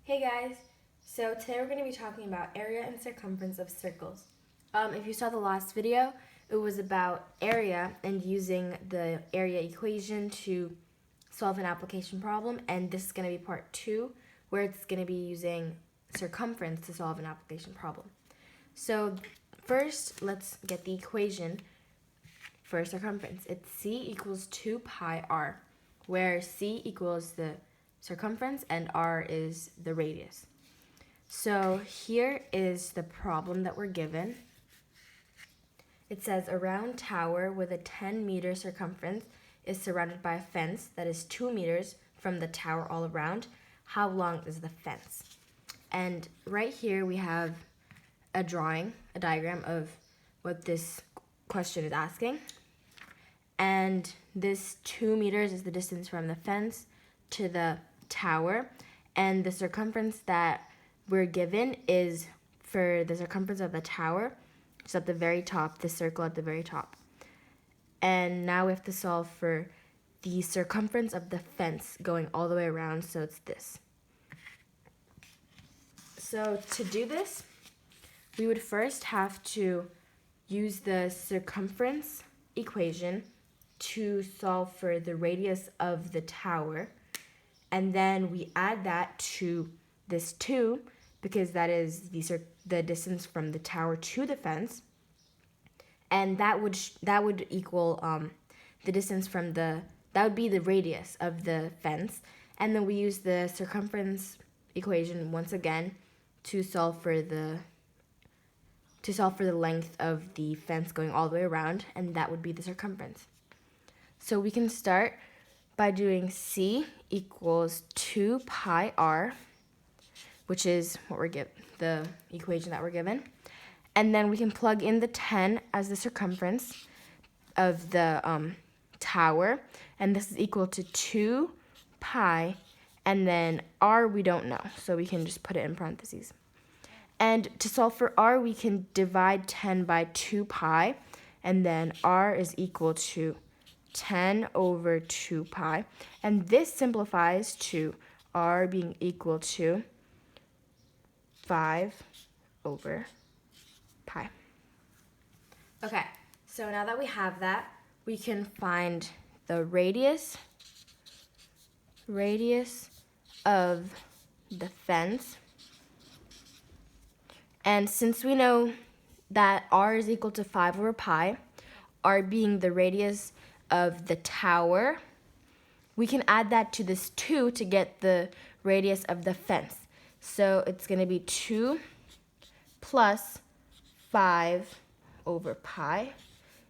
Hey guys, so today we're going to be talking about area and circumference of circles. If you saw the last video, it was about area and using the area equation to solve an application problem, and this is going to be part 2 where it's going to be using circumference to solve an application problem. So first, let's get the equation for circumference. It's c equals 2 pi r, where c equals the circumference and r is the radius. So here is the problem that we're given. It says a round tower with a 10-meter circumference is surrounded by a fence that is 2 meters from the tower all around. How long is the fence? And right here we have a diagram of what this question is asking. And this 2 meters is the distance from the fence to the tower, and the circumference that we're given is for the circumference of the tower, which is at the very top, the circle at the very top. And now we have to solve for the circumference of the fence going all the way around, so it's this. So to do this, we would first have to use the circumference equation to solve for the radius of the tower. And then we add that to this 2 because that is the distance from the tower to the fence, and that would equal the distance from that would be the radius of the fence. And then we use the circumference equation once again to solve for the length of the fence going all the way around, and that would be the circumference. So we can start by doing c equals 2 pi r, which is what we're given, the equation that we're given. And then we can plug in the 10 as the circumference of the tower, and this is equal to 2 pi, and then r we don't know, so we can just put it in parentheses. And to solve for r, we can divide 10 by 2 pi, and then r is equal to 10 over 2 pi, and this simplifies to r being equal to 5 over pi. Okay, so now that we have that, we can find the radius of the fence. And since we know that r is equal to 5 over pi, r being the radius of the tower, we can add that to this 2 to get the radius of the fence. So it's going to be 2 plus 5 over pi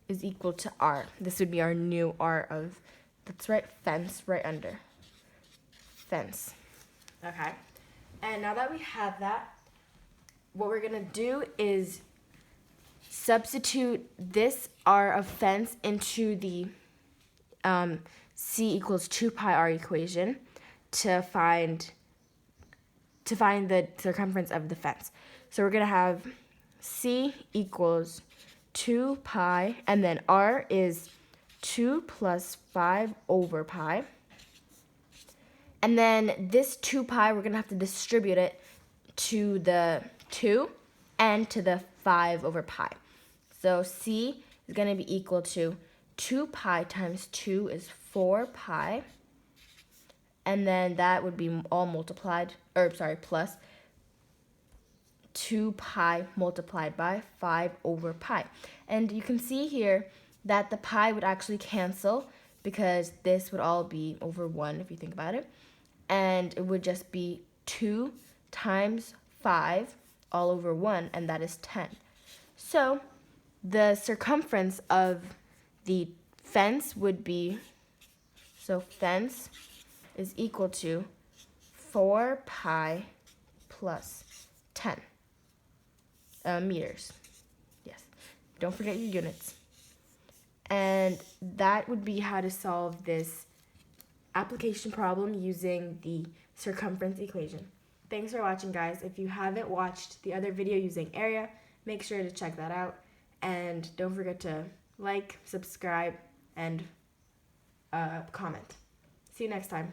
is equal to r. This would be our new r of, that's right, fence, right under fence. Okay, and now that we have that, what we're going to do is substitute this r of fence into the c equals 2 pi r equation to find the circumference of the fence. So we're going to have c equals 2 pi, and then r is 2 plus 5 over pi. And then this 2 pi, we're going to have to distribute it to the 2 and to the 5 over pi. So c is going to be equal to 2 pi times 2 is 4 pi. And then that would be all plus 2 pi multiplied by 5 over pi. And you can see here that the pi would actually cancel because this would all be over 1 if you think about it. And it would just be 2 times 5 all over 1, and that is 10. So the circumference of the fence would be, so fence is equal to 4 pi plus 10 meters. Yes, don't forget your units. And that would be how to solve this application problem using the circumference equation. Thanks for watching, guys. If you haven't watched the other video using area, make sure to check that out. And don't forget to like, subscribe, and comment. See you next time.